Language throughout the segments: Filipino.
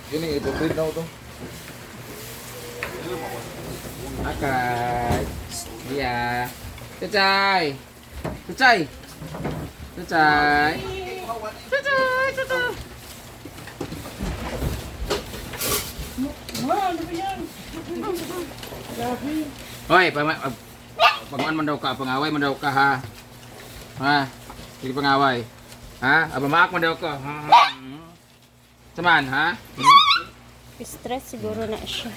Gini, ito-breed na ito. Okay. Iya. Cucay. Cucay. Cucay. Cucay. Cucay. Ano ba yan? Grabe. Hoy, panguan man daw ka, pangaway man daw ka ha. Ha? Sige pangaway. Ha? Abamaak man daw ka. Ha? Saman, ha? Stress siguro na siya.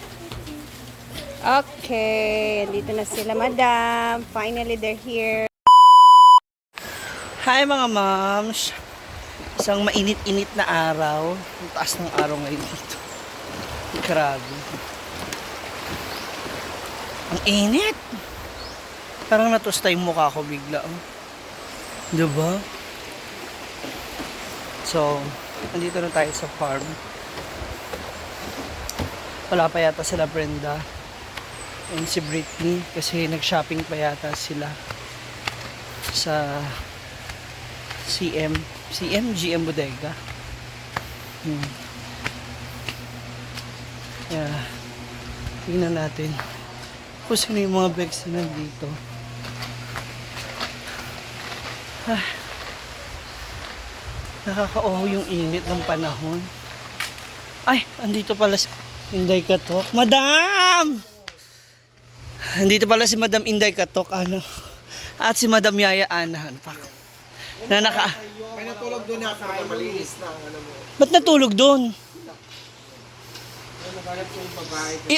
Okay, dito na sila, madam. Finally, they're here. Hi mga moms. Isang mainit-init na araw. Ang taas ng araw ngayon dito. Grabe. Ang init. Parang natusta yung mukha ko bigla. Oh. Diba? So, nandito na tayo sa farm. Wala pa yata sila Brenda and si Britney kasi nag-shopping pa yata sila sa GM Bodega. Yeah. Tingnan natin kung sino yung mga bags na nandito. Nakaka-oho yung init ng panahon. Ay, andito pala si Inday Katok. Madam! Andito pala si Madam Inday Katok. Ano? At si Madam Yaya Anahan. Na naka... May natulog doon na para malinis na ano mo. Ba't natulog doon?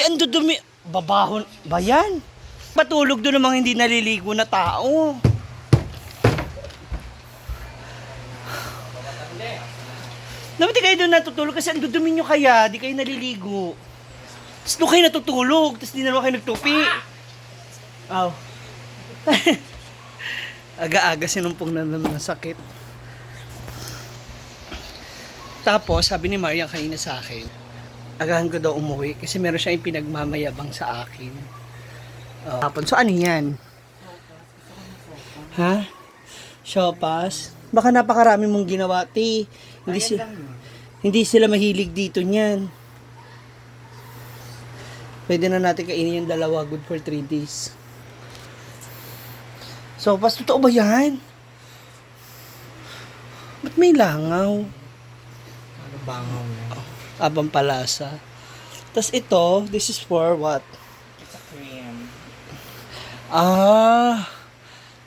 Ando dumi... Babahon ba yan? Patulog doon namang hindi naliligo na tao. Dapat di kayo doon natutulog kasi ang dudumi nyo kaya, di kayo naliligo. Tapos doon kayo natutulog, tapos di na naman kayo nagtupi. Aw. Aga-aga sinumpong na naman ng sakit. Tapos, sabi ni Marian kanina sa akin, agahan ko daw umuwi kasi meron siyang pinagmamayabang sa akin. So, ano yan? Ha? Shopas? Baka napakarami mong ginawa, ti. Hindi sila mahilig dito niyan. Pwede na natin kainin yung dalawa, good for 3 days. So, pas totoo ba yan? Ba't may langaw? Ano bangaw na? Abang palasa. Tapos ito, this is for what? It's a cream.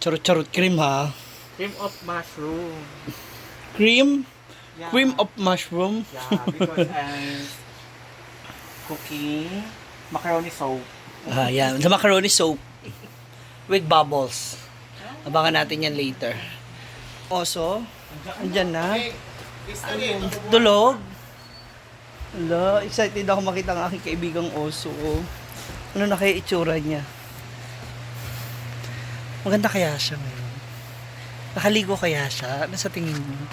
Charot-charot cream ha? Cream of mushroom. Cream? Yeah. Cream of mushroom? Yeah, because I'm cooking macaroni soup. Yan. The macaroni soap with bubbles. Abangan natin yan later. Oso, andyan na. Tulog. Hello, excited ako makita ang aking kaibigang oso. Ano na kaya itsura niya? Maganda kaya siya ngayon. Nakaligo kaya siya? Ano sa tingin mo?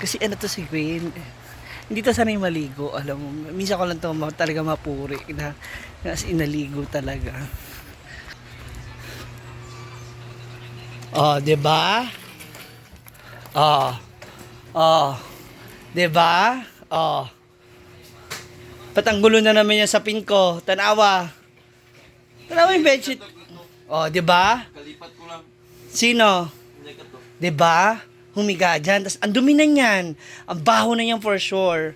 Kasi ano to si Gwen? Hindi to sanay maligo. Alam mo, minsan ko lang to talaga mapuri na as inaligo talaga. Oh, 'di ba? Oh. 'Di ba? Oh. Patanggulo na naman yan sa pin ko. Tanawa. Tanawa yung bedsheet. Oh, 'di ba? Kalipat ko lang. Sino? 'Di ba? Humiga dyan. Tapos, ang dumi na yan. Ang baho na yan for sure.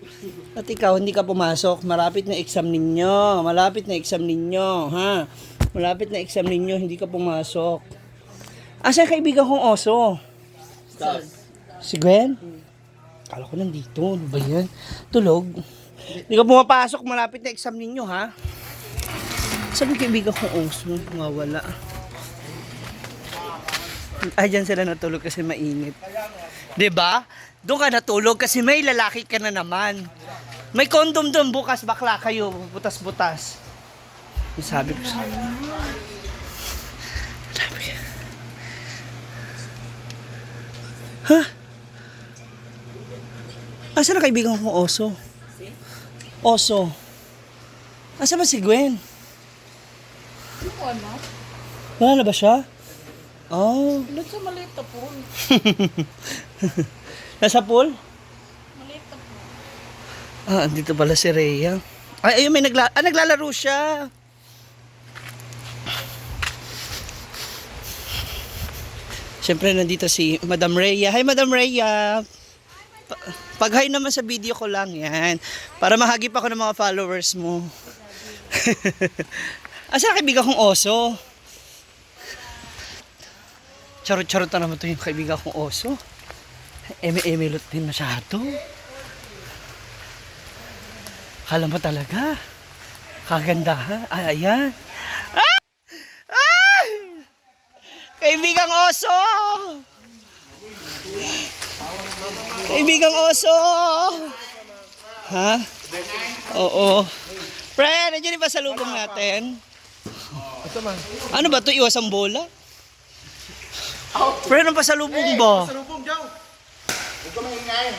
At ikaw, hindi ka pumasok. Malapit na exam ninyo. Malapit na exam ninyo. Ha? Malapit na exam ninyo. Hindi ka pumasok. Asa yung kaibigan kong oso? Si Gwen? Kala ko nandito. Ano ba yan? Tulog. Hindi ka pumapasok. Malapit na exam ninyo, ha? Sabi yung kaibigan kong oso. Mawala. Ay, dyan sila natulog kasi mainit. 'Di ba? Doon ka natulog kasi may lalaki ka na naman. May condom doon bukas, bakla kayo, butas-butas. Sabi ko sa Ha? Asa na kaibigan kong oso? Oso. Asa ba si Gwen? Wala na ba siya? Oh. Nasa maliit na pool. Nasa pool? Maliit na pool. Andito pala si Rhea. Ay, ayun, may naglalaro siya. Siyempre, nandito si Madam Rhea. Hi, Madam Rhea. Pag-hi naman sa video ko lang yan. Para mahagip ako ng mga followers mo. Asa kaibigan kong oso? Charot-charot na naman ito yung kaibigan kong oso. Eme-emelot din masyado. Kala mo talaga. Kagandahan. Ay, ayan. Ah! Ah! Kaibigang oso! Kaibigang oso! Ha? Oo. Pre, nandiyan yung pasalubong natin. Ano ba ito? Iwas ang bola? Pre, anong pasalubong ba? Salubong, Joe. Huwag ka maingay.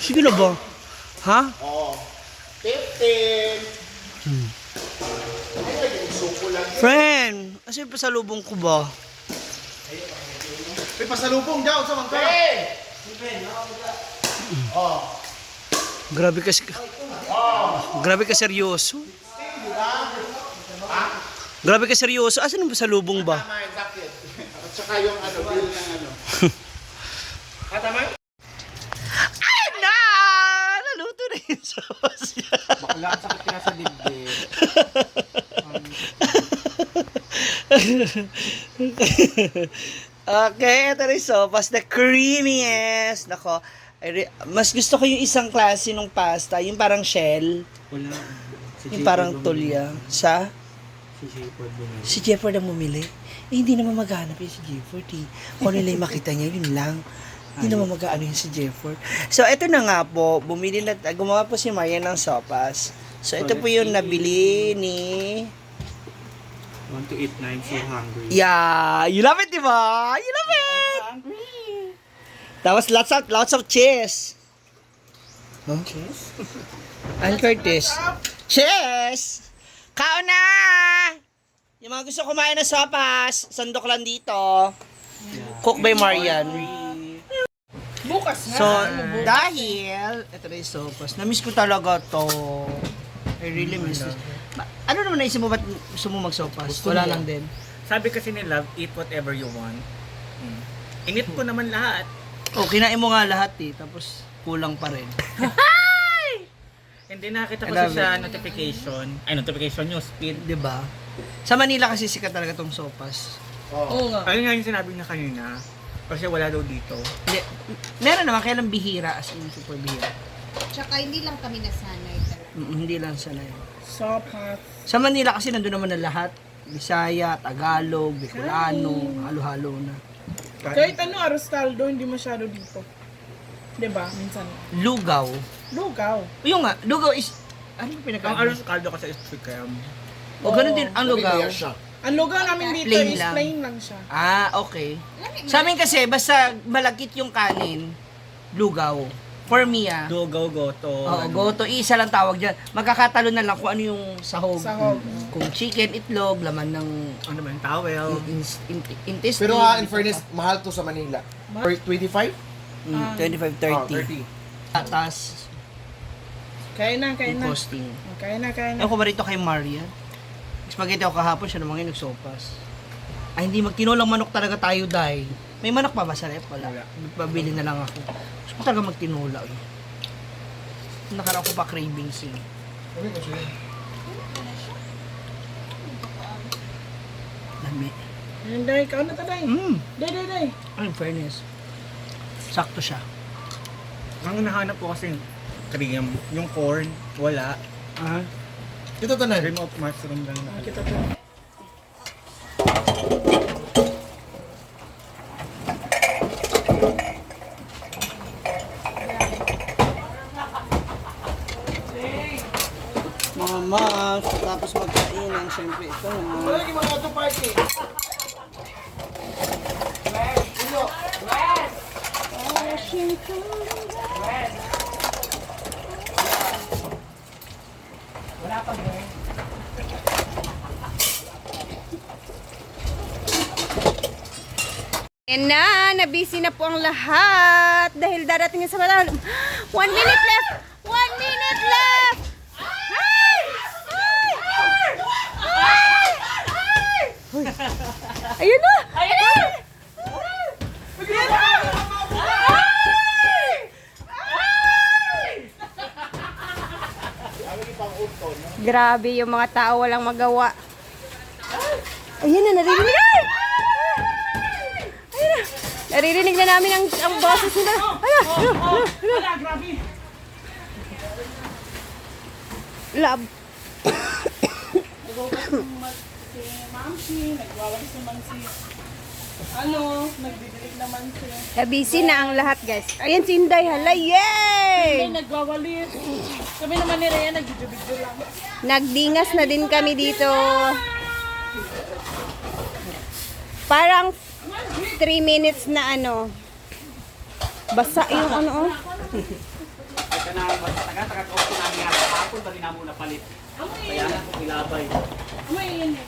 Sige na ba? Ha? Oo. 15. Friend, asa yung pasalubong ko ba? May pasalubong, Joe. Sa mangka. Grabe ka, grabe ka seryoso. Grabe ka seryoso. Asan yung pasalubong ba? Tama yung jacket. At saka yung bill ng Tama? Ay na! Naluto na yung sauce niya. Bakla, ang sakit kaya sa dibdib. Okay, ito rin sopas. The creamiest. Nako, mas gusto ko yung isang klase ng pasta. Yung parang shell. Wala. Yung parang tulya. Sa? Si J-Pod bumili. Si Jefford ang bumili. Eh, hindi naman maghanap yun si Jefford eh. Kung ano lang yung makita niya, yun lang. Hindi naman mag-ano yun si Jefford. So, ito na nga po. Gumawa po si Maria ng sopas. So, ito po yung nabili ni... Want to eat 9, so hungry. Yeah! You love it, di ba? You love it! Tapos lots of cheese. Huh? Cheese? And Curtis. Cheers! Kaon na! Yung mga gusto kumain ng sopas, sandok lang dito. Cook by Marian. Bukas na. So, dahil, ito na yung sopas. Na-miss ko talaga to. I really miss this. Ano naman naisip mo, ba't gusto mo mag-sopas? Wala lang din. Sabi kasi nila, eat whatever you want. Init ko naman lahat. Oh, kinain mo nga lahat eh. Tapos, kulang pa rin. Hindi nakita ko I love sa notification. Ay, notification news feed. Diba? Sa Manila kasi sikat talaga tong sopas. Oo nga. Ayun nga yung sinabi na kanina. Kasi wala daw dito. Hindi, meron naman, kaya lang bihira, as in super bihira. Tsaka hindi lang kami nasanay talaga. Hindi lang sanay. Sopas. Sa Manila kasi nandun naman na lahat. Bisaya, Tagalog, Bicolano, halo-halo na. Kahit ano, Arostaldo, hindi masyado dito. 'Di ba? Minsan. Lugaw. Lugaw. Yung nga, lugaw is, ano yung Ang pinaka- aros kaldo kasi is chicken. O ganun din, ang lugaw. Ang lugaw namin dito Plain is lang. plain lang siya. Ah, okay. Sa amin kasi, basta malagkit yung kanin, lugaw. For me Dugaw, goto. Oo, goto, isa lang tawag dyan. Magkakatalo na lang kung ano yung sahog. Sahog. Kung chicken, itlog, laman ng Ano ba yung towel? intestine. Pero in fairness, mahal to sa Manila. 25? 25-30. Tatas, Kaya na, kaya yung na. costing. Kaya na, kaya na. Ewan ko ba rito kay Maria? Spaghetti ako kahapon, siya naman yung nagsopas. Ay, hindi magtinolang manok talaga tayo, Day. May manok pa ba sa rep? Wala. Pabili na lang ako. Gusto ko talaga magtinola eh. Nakaraan ko pa cravings eh. Dami. Ayun, day. Ikaw na taday. Day, day, day. Ay, in fairness. Sakto siya. Ang nahanap ko kasi cream, yung corn, wala. Ah. Ito tanan. Cream of mushroom lang na. Kita to. Mga mas, tapos magkainan, syempre ito na. Lagi mga auto party. And na-busy na po ang lahat dahil darating na sa malalim. 1 minute left! 1 minute left! Grabe yung mga tao walang magawa. Ayan na, naririnig. Ay! Ayan na. Naririnig na namin ang boses nila. Ayan. Wala, grabe. Lab. Si Mamsi, nagwawalis naman si... nagdidilig naman si... Busy na ang lahat, guys. Ayan si Inday. Hala, yay! Hindi, nagwawalis. Kami naman ni Rhea, nagdidibidyo lang. Nagdingas na din kami dito. Parang 3 minutes na ano. Basa yung ano. Oh. Ito na, taga-taga-taga ko namin nga kahapon, bali na muna palit. Kaya na kong ilabay. Amoy, yun eh.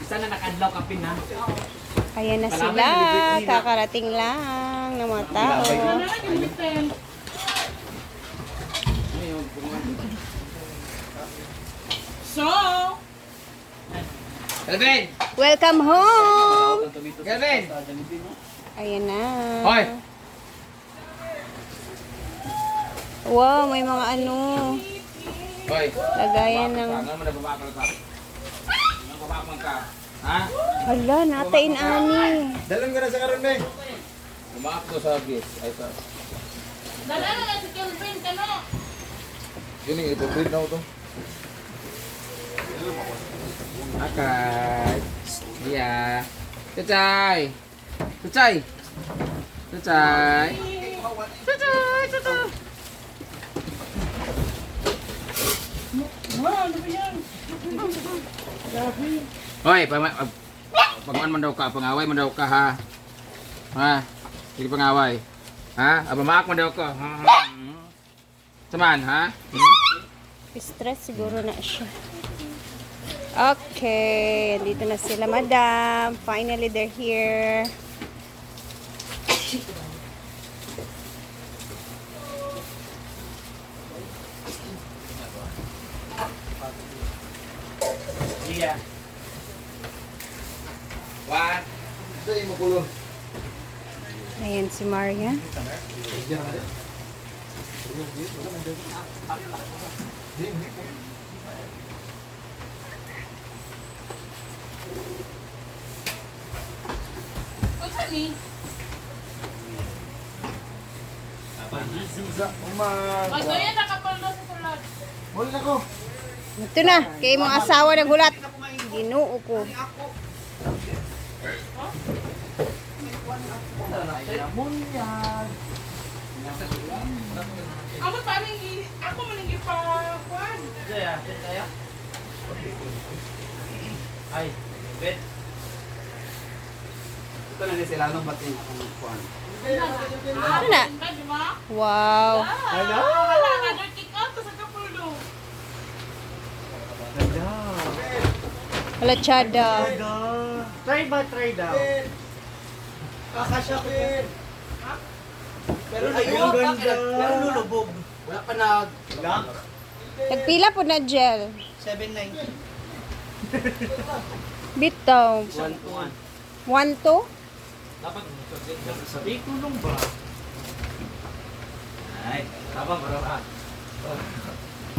Isa na nakadlaw kapin na. Ayan na sila. Kakarating lang ng mga tao. Ano na, gimitin. So, Kelvin! Welcome home! Kelvin! Ayan na. Hoy! Wow, may mga ano. Hoy! Lagayan ng... Ano mo na babakal ka? Ano babakal ka? Ha? Hala, natain ani. Dalan ko na sa karon, be. Bumakak to sa gis. Ay sa... dala na si Kelvin, kano? Yun yung ito-breed na ito. Akay. Iya. Cucay. Cucay. Cucay. Cucay. Cucay. Wow, ano ba yan? Grabe. Hoy, panguan man daw ka, pangaway man daw ka ha. Ha? Sige pangaway. Ha? Abamaak man daw ka. Ha? Saman, ha? Stress siguro na siya. Okay, dito na sila, madam. Finally, they're here. Iya. One. Ito yung makulong. Ayan si Maria. What's that mean? Ay, kaya nakapaldo sa sulat. Huli na ko. Ito na, kay mga asawa na gulat. Ginoo ko. Ako parang ako maninggi pa kwan. Iya, saya. Ay, bet. Ito na din sila nung batin ang kuwan. Ano na? Di ba? Wow. Hello? Wala nga, nag-kick out sa kapulo. Hala, chada. Try ba, try daw. Kakasya ko yan. Pero ang ganda. Pero lulubog. Wala pa na. Lock. Nagpila po na gel. 790. Bitaw. 1-1. 1-2? Dapat sabi tulong ba? Ay, tama bro.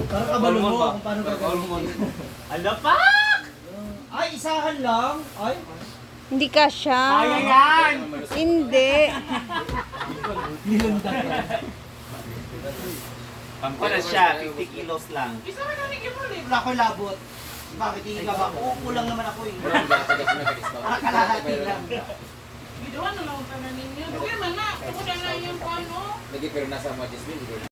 Para kabalo mo kung paano gagawin. Ala pa! Ay, isahan lang. Ay. Hindi ka siya. Kaya yan. Hindi. Pampara siya, 50 kilos lang. Isa mo nang ibulit. Wala ko labot. Bakit hindi ka ba? Kulang naman ako eh. Para kalahati lang. Giduan na lang tanan ninyo. Dugay man na. Ako na lang yung ano. Lagi pero nasa mga 10,000.